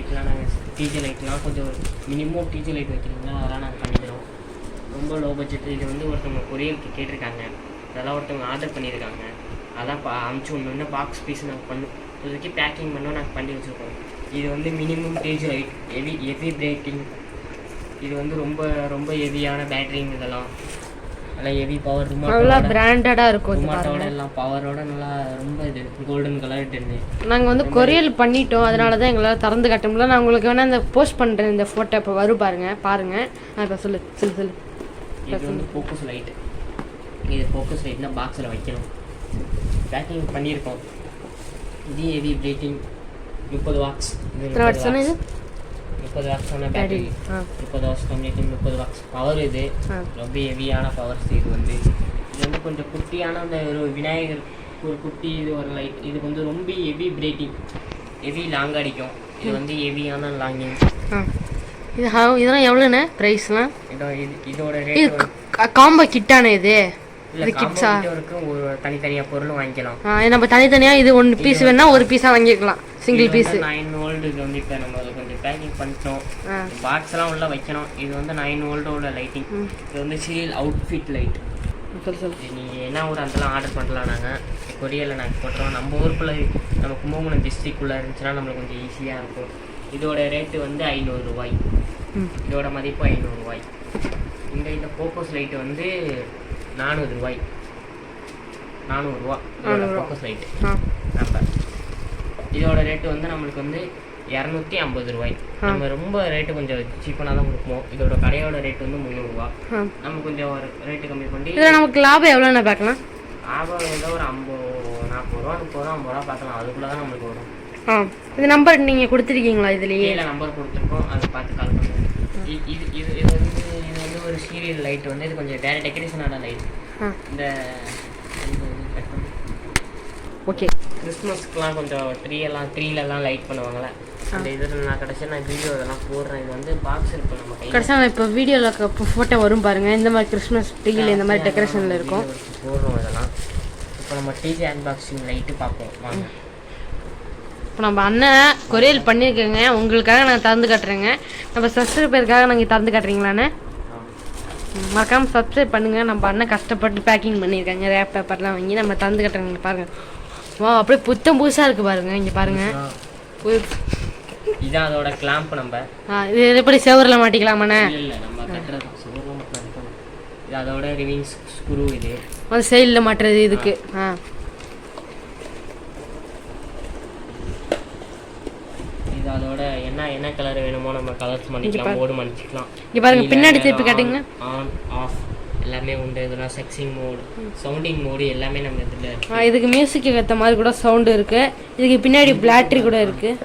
லைட்லாம் நாங்கள் டிஜே லைட்லாம் கொஞ்சம் மினிமம் டிஜே லைட் வைக்கிறீங்களா அதெல்லாம் நாங்கள் பண்ணிக்கிறோம். ரொம்ப லோ பட்ஜெட். இது வந்து ஒருத்தவங்க கொரியருக்கு கேட்டிருக்காங்க, அதெல்லாம் ஒருத்தவங்க ஆர்டர் பண்ணியிருக்காங்க. அதான் அமுச்சு ஒன்று பாக்ஸ் பீஸ் நாங்கள் இப்போதைக்கு பேக்கிங் பண்ணோம், நாங்கள் பண்ணி வச்சுருக்கோம். இது வந்து minimum DJ light, heavy braking. இது வந்து ரொம்ப ரொம்ப ஹெவியான பேட்டரிங், இதெல்லாம் நல்லா ஹெவி பவர். நல்லா பிராண்டடாக இருக்கும். ரிமோட்டோட எல்லாம் பவரோட நல்லா ரொம்ப இது கோல்டன் கலர் டென்னு. நாங்கள் வந்து கொரியல் பண்ணிட்டோம், அதனால தான் எங்களால் திறந்து கட்ட முடியல. நான் உங்களுக்கு வேணால் இந்த போஸ்ட் பண்ணுறேன் இந்த ஃபோட்டோ. இப்போ வரும் பாருங்கள். இப்போ சொல்லு. இது வந்து ஃபோக்கஸ் லைட்டு. இது ஃபோக்கஸ் லைட்னா பாக்ஸில் வைக்கணும். பேக்கிங் பண்ணியிருக்கோம். இது ஹெவி பிரேக்கிங். 30 வாட்ஸ். 30 வாட்ஸான பேட்டரி, 30 வாட்ஸ் கம்யூனிட்டிங், 30 வாட்ஸ் பவர். இது ரொம்ப ஹெவியான பவர்ஸ். இது வந்து கொஞ்சம் குட்டியான அந்த ஒரு விநாயகர் ஒரு குட்டி இது ஒரு லைட். இது வந்து ரொம்ப ஹெவி பிரேக்கிங், ஹெவி லாங் அடிக்கும். இது வந்து ஹெவியான லாங்கிங். இதெல்லாம் எவ்வளோண்ணே ப்ரைஸ்லாம்? இதோட ரேட் காம்போ கிட்டானே இது? இல்லை, கிட்ஸா இருக்கும். ஒரு தனித்தனியாக பொருளும் வாங்கிக்கலாம். நம்ம தனித்தனியாக இது ஒன்று பீஸ் வேணா ஒரு பீஸாக வாங்கிக்கலாம், சிங்கிள் பீஸ். 9 வோல்ட். இது வந்து இப்போ நம்ம கொஞ்சம் பேக்கிங் பண்ணிட்டோம், பாக்ஸ்லாம் உள்ள வைக்கணும். இது வந்து 9 வோல்ட்டோட லைட்டிங். இது வந்து சீரியல் அவுட்ஃபிட் லைட். நீங்கள் என்ன ஒரு அதெல்லாம் ஆர்டர் பண்ணலாம். நாங்கள் கொரியரில் நாங்கள் போட்டுருவோம். நம்ம ஊருக்குள்ளே நம்ம கும்பகோணம் டிஸ்ட்ரிக்குள்ளே இருந்துச்சுன்னா நம்மளுக்கு கொஞ்சம் ஈஸியாக இருக்கும். இதோட ரேட்டு வந்து 500 ரூபாய். இதோட மதிப்பு 500 ரூபாய். இந்த ஃபோக்கஸ் லைட்டு வந்து 400 ரூபாய். 400 ரூபா ஃபோக்கஸ் லைட்டு. நம்ம இதோட ரேட்டு வந்து நம்மளுக்கு வந்து 250 ரூபாய். நம்ம ரொம்ப ரேட்டு கொஞ்சம் சீப்பாக தான் கொடுப்போம். இதோட கடையோட ரேட் வந்து 300 ரூபா. நம்ம கொஞ்சம் ஒரு ரேட்டு கம்மி பண்ணி நமக்கு லாபம் எவ்வளோன்னு பார்க்கலாம். லாபம் ஏதோ ஒரு 40 ரூபா 30 ரூபா 50 ரூபா பார்க்கலாம். அதுக்குள்ளே தான் நம்மளுக்கு வரும். இந்த நம்பர் நீங்கள் கொடுத்துருக்கீங்களா? இதுலேயே இல்லை, நம்பர் கொடுத்துருக்கோம், அதை பார்த்து கால் பண்ணுவோம். இது வந்து ஒரு சீரியல் லைட். வந்து இது கொஞ்சம் வேறு டெக்கரேஷனான லைட். இந்த ஓகே, கிறிஸ்மஸ்க்குலாம் கொஞ்சம் ட்ரீலெல்லாம் லைட் பண்ணுவாங்களே, அந்த இதில் நான் கடைசியாக நான் வீடியோ இதெல்லாம் போடுறேன். இது வந்து பாக்ஸ் இருக்கும் நம்ம கையில். கடைசியாக இப்போ வீடியோவில் ஃபோட்டோ வரும் பாருங்கள். இந்த மாதிரி கிறிஸ்மஸ் ட்ரீயில் இந்த மாதிரி டெக்கரேஷனில் இருக்கும் போடுறோம் இதெல்லாம். இப்போ நம்ம டிஜே அன்பாக்சிங் லைட்டு பார்ப்போம் வாங்க. இப்போ நம்ம அண்ணன் கொரியல் பண்ணியிருக்கேங்க, உங்களுக்காக நான் திறந்து காட்டுறேங்க. நம்ம சப்ஸ்கிரைபருக்காக நாங்கள் திறந்து காட்டுறீங்களாண்ணே? மறக்காமல் சப்ஸ்கிரைப் பண்ணுங்கள். நம்ம அண்ணன் கஷ்டப்பட்டு பேக்கிங் பண்ணியிருக்காங்க, ரேப் பேப்பர்லாம் வாங்கி நம்ம திறந்து காட்டுறேங்க. பாருங்கள், வா அப்படியே புத்தம் புதுசாக இருக்குது பாருங்கள். இங்கே பாருங்கள், இதான் அதோட கிளாம்ப். நம்ம இது எப்படி செவரில் மாட்டிக்கலாமாண்ணே? இல்லை, நம்ம கட்டுறது செவரில் மட்டும் இருக்கணும். இது அதோட ரிவிங்ஸ் ஸ்க்ரூ. இது அந்த சைடில் மாட்டுறது இதுக்கு. இது அதோட என்ன கலர் வேணுமோ நம்ம கலர்ஸ் பண்ணிக்கலாம், மோடு பண்ணிக்கலாம். இங்கே பாருங்கள், பின்னாடி திருப்பி காட்டுங்க. ஆன் ஆஃப் எல்லாமே உண்டு. இதெல்லாம் செக்ஸிங் மோடு, சவுண்டிங் மோடு எல்லாமே நம்ம இதில் இருக்குது. இதுக்கு மியூசிக்கு ஏற்ற மாதிரி கூட சவுண்டு இருக்குது. இதுக்கு பின்னாடி பேட்டரி கூட இருக்குது.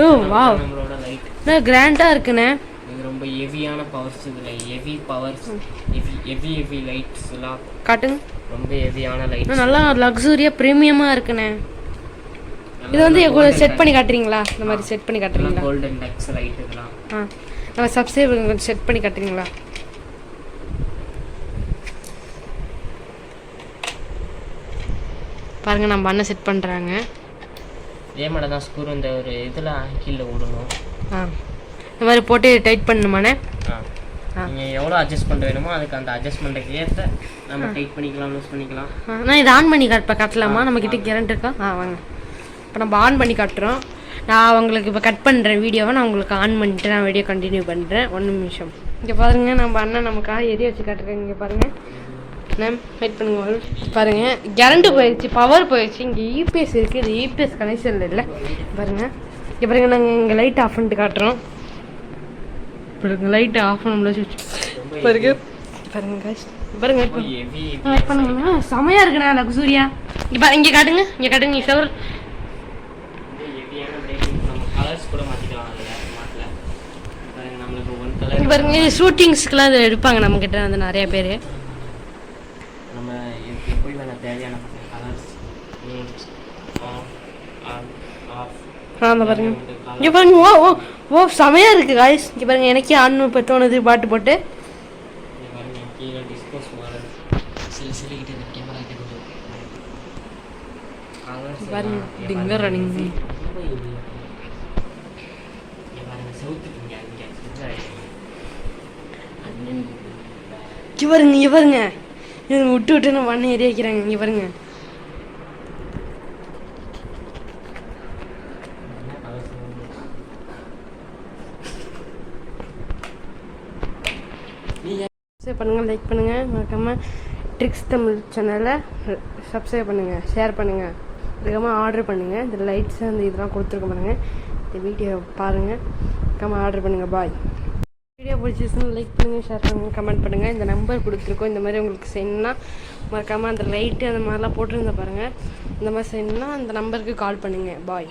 ஓ வாவ், நம்மளோட லைட் கிராண்டாக இருக்குண்ணே. இது ரொம்ப ஹெவியான பவர்ஸ். இதில் ஹெவி பவர்ஸ், ஹெவி லைட்ஸ் எல்லாம் காட்டுங்க. ரொம்ப ஹெவியான லைட், நல்லா லக்ஸூரியாக ப்ரீமியமாக இருக்குண்ணே. இது வந்து செட் பண்ணி காட்டுறீங்களா? இந்த மாதிரி செட் பண்ணி காட்டுறீங்களா? கோல்டன் டக்ஸ் லைட் இதெல்லாம் நம்ம சப்ஸ்கிரைபர் கொஞ்சம் செட் பண்ணி காட்டுறீங்களா? பாருங்க, நம்ம அண்ணன் செட் பண்ணுறாங்க. இதே மாதிரி தான் ஸ்க்ரூ இந்த ஒரு இதில் கீழே விடணும். இந்த மாதிரி போட்டு டைட் பண்ணணுமாண்ணே? நீங்கள் எவ்வளோ அட்ஜஸ்ட் பண்ண வேணுமோ அதுக்கு அந்த அட்ஜஸ்ட்மெண்ட்டுக்கு ஏற்ற நம்ம டைட் பண்ணிக்கலாம், லூஸ் பண்ணிக்கலாம். நான் இதை ஆன் பண்ணி காட்டலாமா? நம்மக்கிட்ட கரண்ட் இருக்கா? வாங்க, இப்போ நம்ம ஆன் பண்ணி காட்டுறோம். நான் உங்களுக்கு இப்போ கட் பண்ணுறேன் வீடியோவை. நான் உங்களுக்கு ஆன் பண்ணிவிட்டு நான் வீடியோ கண்டினியூ பண்ணுறேன். 1 நிமிஷம். இங்கே பாருங்கள், நம்ம அண்ணன் நமக்காக எரிய வச்சு காட்டுறேன். இங்கே பாருங்கள், வெயிட் பண்ணுங்க. பாருங்கள், கரண்ட்டு போயிடுச்சு, பவர் போயிடுச்சு. இங்கே இபிஎஸ் இருக்குது, இது இபிஎஸ் கனெக்ஷன் இல்லை. பாருங்கள், இங்கே பாருங்கள், நாங்கள் இங்கே லைட் ஆஃப் பண்ணிட்டு காட்டுறோம். பாருங்கள், லைட்டை ஆஃப் பண்ண பாருங்க பாருங்க பண்ணுங்க. செமையாக இருக்குண்ணா லக்ஸூரியா. இங்கே காட்டுங்க, இங்கே காட்டுங்க. செவர் பாருங்க, ஷூட்டிங்ஸ்க்குலாம் இதில் எடுப்பாங்க நம்மக்கிட்ட வந்து நிறைய பேர். நம்ம எப்படி வேணால் தேவையான கலர்ஸ் பாருங்க. இங்கே பாருங்க, ஓ ஓ ஓ செமையாக இருக்குது காய்ஸ். இங்கே பாருங்க, எனக்கே ஆன் இப்போ தோணுது பாட்டு போட்டு. கீழே டிஸ்போஸ் மாடல் சிலிக்கிட்டு கேமரா பாருங்க, டிங்கர் ரன்னிங். இங்கே பாருங்க இவங்க விட்டு நம்ம பண்ண ஏறி வைக்கிறாங்க. இங்கே பாருங்க. சப்ஸ்கிரைப் பண்ணுங்கள், லைக் பண்ணுங்கள், மறக்காமல் ட்ரிக்ஸ் தமிழ் சேனலை சப்ஸ்கிரைப் பண்ணுங்கள், ஷேர் பண்ணுங்கள், மறக்காமல் ஆர்டர் பண்ணுங்கள். இந்த லைட்ஸ் அந்த இதெல்லாம் கொடுத்துருக்க பாருங்கள். இந்த வீடியோ பாருங்கள், மறக்காமல் ஆர்டர் பண்ணுங்கள். பாய். வீடியோ பிடிச்சிச்சுன்னா லைக் பண்ணுங்கள், ஷேர் பண்ணுங்கள், கமெண்ட் பண்ணுங்கள். இந்த நம்பர் கொடுத்துருக்கோம். இந்த மாதிரி உங்களுக்கு செய்யணுன்னா மறக்காமல் அந்த லைட்டு அந்த மாதிரிலாம் போட்டிருந்த பாருங்கள். இந்த மாதிரி செய்யணுன்னா அந்த நம்பருக்கு கால் பண்ணுங்கள். பாய்.